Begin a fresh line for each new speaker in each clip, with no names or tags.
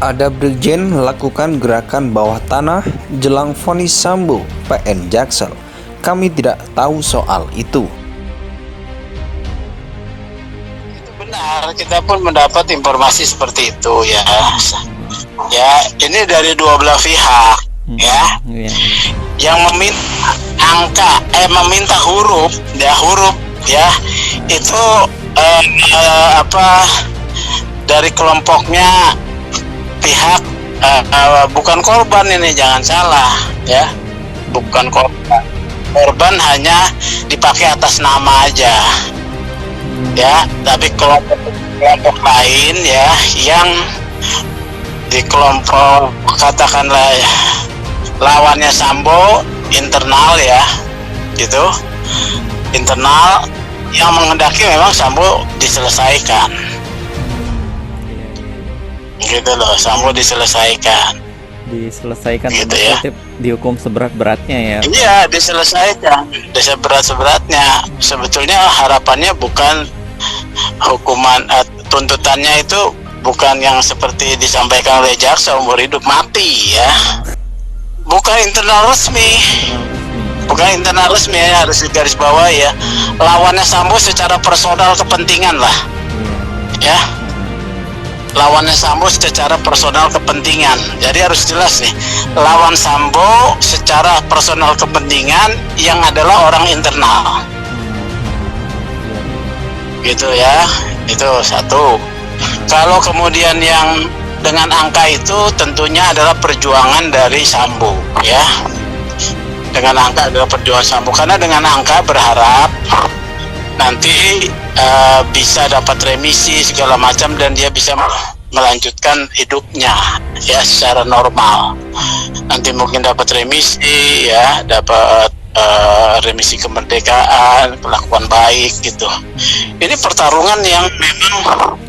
Ada Brigjen lakukan gerakan bawah tanah jelang vonis Sambo PN Jaksel. Kami tidak tahu soal itu.
Itu benar, kita pun mendapat informasi seperti itu ya. Ya, ini dari dua belah pihak ya. Yang meminta huruf ya. Itu dari kelompoknya pihak bukan korban, ini jangan salah ya, bukan korban hanya dipakai atas nama aja ya, tapi kelompok lain ya, yang di kelompok katakanlah lawannya Sambo internal ya, gitu, internal yang menghendaki memang Sambo diselesaikan. Gitu loh, Sambo diselesaikan gitu ya,
dihukum seberat-beratnya ya.
Iya, diselesaikan seberat-beratnya. Sebetulnya harapannya bukan hukuman, tuntutannya itu bukan yang seperti disampaikan oleh jaksa umur hidup mati ya, bukan internal resmi ya, harus digarisbawahi ya. Lawannya Sambo secara personal kepentingan lah ya, lawannya Sambo secara personal kepentingan. Jadi harus jelas nih, lawan Sambo secara personal kepentingan yang adalah orang internal. Gitu ya, itu satu. Kalau kemudian yang dengan angka itu tentunya adalah perjuangan dari Sambo ya. Dengan angka adalah perjuangan Sambo, karena dengan angka berharap nanti bisa dapat remisi segala macam dan dia bisa melanjutkan hidupnya ya secara normal. Nanti mungkin dapat remisi ya, dapat remisi kemerdekaan, kelakuan baik gitu. Ini pertarungan yang memang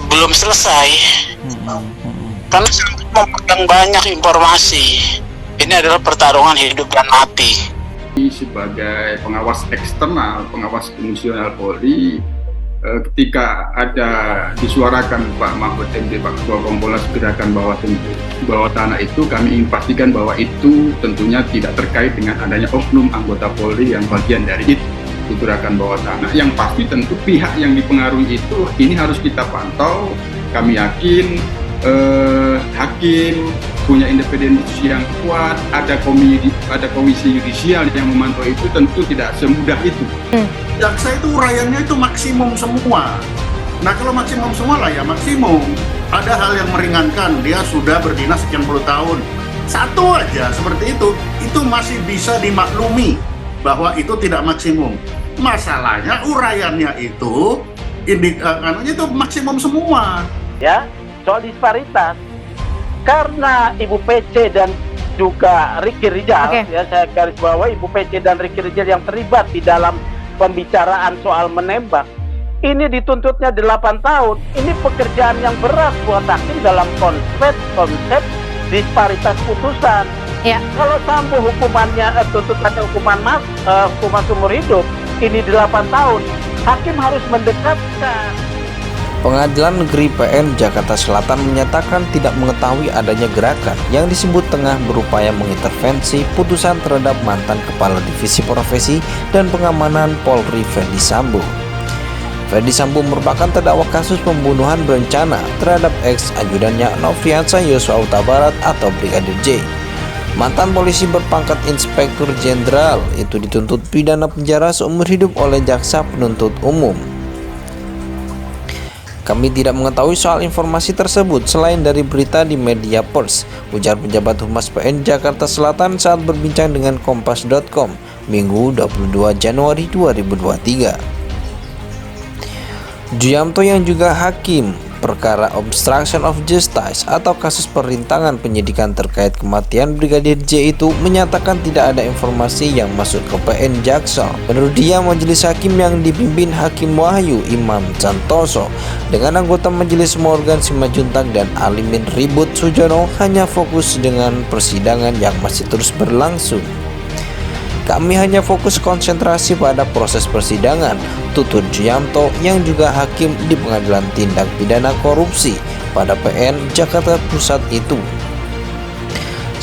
belum selesai karena memegang banyak informasi. Ini adalah pertarungan hidup dan mati.
Sebagai pengawas eksternal, pengawas fungsional Polri, ketika ada disuarakan Pak Mahfud MD, Pak Ketua Kompolnas gerakan bawah tanah itu, kami ingin pastikan bahwa itu tentunya tidak terkait dengan adanya oknum anggota Polri yang bagian dari itu gerakan bawah tanah. Yang pasti tentu pihak yang dipengaruhi itu ini harus kita pantau. Kami yakin hakim punya independensi yang kuat, ada komisi yudisial yang memantau itu, tentu tidak semudah itu.
Jaksa itu uraiannya itu maksimum semua. Nah kalau maksimum semua lah ya maksimum. Ada hal yang meringankan, dia sudah berdinas sekian puluh tahun. Satu aja seperti itu masih bisa dimaklumi bahwa itu tidak maksimum. Masalahnya uraiannya itu, itu maksimum semua.
Ya, soal disparitas. Karena Ibu PC dan juga Ricky Rijal, ya saya garis bawah, Ibu PC dan Ricky Rijal yang terlibat di dalam pembicaraan soal menembak, ini dituntutnya 8 tahun. Ini pekerjaan yang berat buat hakim dalam konsep disparitas putusan. Ya. Kalau Sambo hukumannya tuntutannya hukuman seumur hidup, ini 8 tahun, hakim harus mendekatkan.
Pengadilan Negeri PN Jakarta Selatan menyatakan tidak mengetahui adanya gerakan yang disebut tengah berupaya mengintervensi putusan terhadap mantan Kepala Divisi Profesi dan Pengamanan Polri Ferdy Sambo. Ferdy Sambo merupakan terdakwa kasus pembunuhan berencana terhadap ex-ajudannya Nofriansah Yosua Huta Barat atau Brigadir J. Mantan polisi berpangkat Inspektur Jenderal itu dituntut pidana penjara seumur hidup oleh jaksa penuntut umum. Kami tidak mengetahui soal informasi tersebut selain dari berita di media pers, ujar pejabat Humas PN Jakarta Selatan saat berbincang dengan Kompas.com Minggu 22 Januari 2023. Juyamto yang juga hakim perkara obstruction of justice atau kasus perintangan penyidikan terkait kematian Brigadir J itu menyatakan tidak ada informasi yang masuk ke PN Jaksel. Menurut dia, majelis hakim yang dipimpin Hakim Wahyu Imam Santoso dengan anggota Majelis Morgan Simanjuntak dan Alimin Ribut Sujono hanya fokus dengan persidangan yang masih terus berlangsung. Kami hanya fokus konsentrasi pada proses persidangan, tutur Juyamto yang juga hakim di Pengadilan Tindak Pidana Korupsi pada PN Jakarta Pusat itu.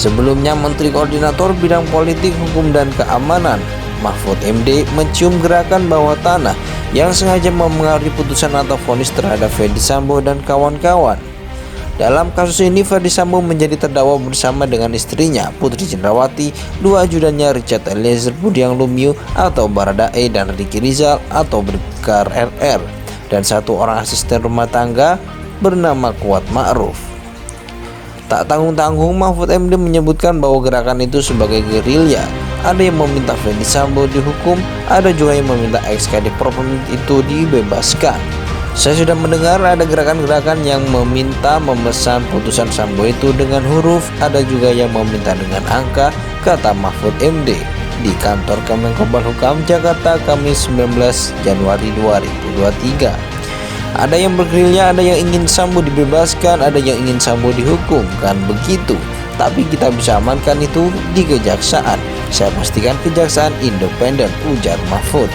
Sebelumnya, Menteri Koordinator Bidang Politik, Hukum, dan Keamanan Mahfud MD mencium gerakan bawah tanah yang sengaja mempengaruhi putusan atau vonis terhadap Ferdy Sambo dan kawan-kawan. Dalam kasus ini, Ferdy Sambo menjadi terdakwa bersama dengan istrinya Putri Cendrawati, dua ajudannya Richard Eliezer Budiang Lumiu atau Baradae dan Ricky Rizal atau Bribka RR, dan satu orang asisten rumah tangga bernama Kuat Ma'ruf. Tak tanggung-tanggung, Mahfud MD menyebutkan bahwa gerakan itu sebagai gerilya. Ada yang meminta Ferdy Sambo dihukum, ada juga yang meminta ex-kadif Propam itu dibebaskan. Saya sudah mendengar ada gerakan-gerakan yang meminta memesan putusan Sambo itu dengan huruf, ada juga yang meminta dengan angka, kata Mahfud MD di kantor Kemenko Polhukam Jakarta Kamis 19 Januari 2023. Ada yang bergerilya, ada yang ingin Sambo dibebaskan, ada yang ingin Sambo dihukum, kan begitu. Tapi kita bisa amankan itu di kejaksaan. Saya pastikan kejaksaan independen, ujar Mahfud.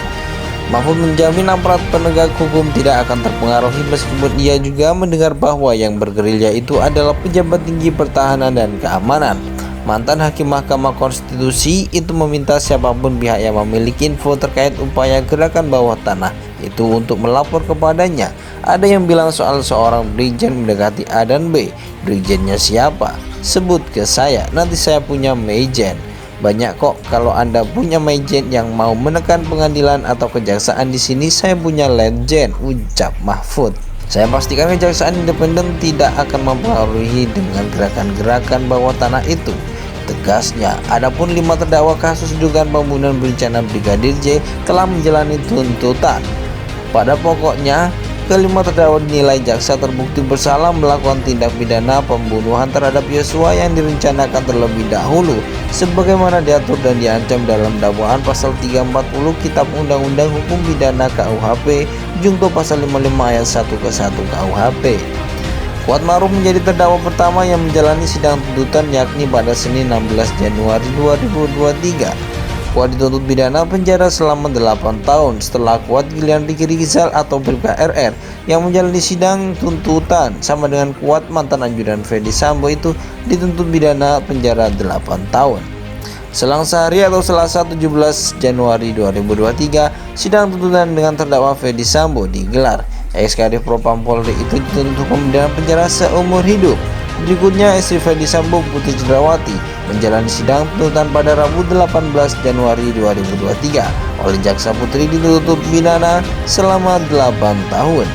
Mahfud menjamin aparat penegak hukum tidak akan terpengaruhi meskipun ia juga mendengar bahwa yang bergerilya itu adalah pejabat tinggi pertahanan dan keamanan. Mantan Hakim Mahkamah Konstitusi itu meminta siapapun pihak yang memiliki info terkait upaya gerakan bawah tanah itu untuk melapor kepadanya. Ada yang bilang soal seorang brigjen mendekati A dan B. Brigjennya siapa? Sebut ke saya, nanti saya punya mejen. Banyak kok kalau Anda punya mejen yang mau menekan pengadilan atau kejaksaan di sini, saya punya legend, ucap Mahfud. Saya pastikan kejaksaan independen tidak akan mempengaruhi dengan gerakan-gerakan bawah tanah itu, tegasnya. Adapun 5 terdakwa kasus dugaan pembunuhan berencana Brigadir J telah menjalani tuntutan. Pada pokoknya, kelima terdakwa dinilai jaksa terbukti bersalah melakukan tindak pidana pembunuhan terhadap Yosua yang direncanakan terlebih dahulu sebagaimana diatur dan diancam dalam dakwaan pasal 340 Kitab Undang-Undang Hukum Pidana KUHP Junto pasal 55 ayat 1 ke 1 KUHP. Kuat Ma'ruf menjadi terdakwa pertama yang menjalani sidang tuntutan yakni pada Senin 16 Januari 2023. Kuat dituntut pidana penjara selama 8 tahun setelah Kuat giliran Ricky Rizal atau Bribka RR yang menjalani sidang tuntutan sama dengan Kuat mantan ajudan Ferdy Sambo itu dituntut pidana penjara 8 tahun. Selang sehari atau Selasa 17 Januari 2023, sidang tuntutan dengan terdakwa Ferdy Sambo digelar. Ex-kadif Propam Polri itu dituntut pidana penjara seumur hidup. Berikutnya, istri Ferdy Sambo, Putri Cendrawati, menjalani sidang tuntutan pada Rabu 18 Januari 2023 oleh jaksa Putri dituntut pidana selama 8 tahun.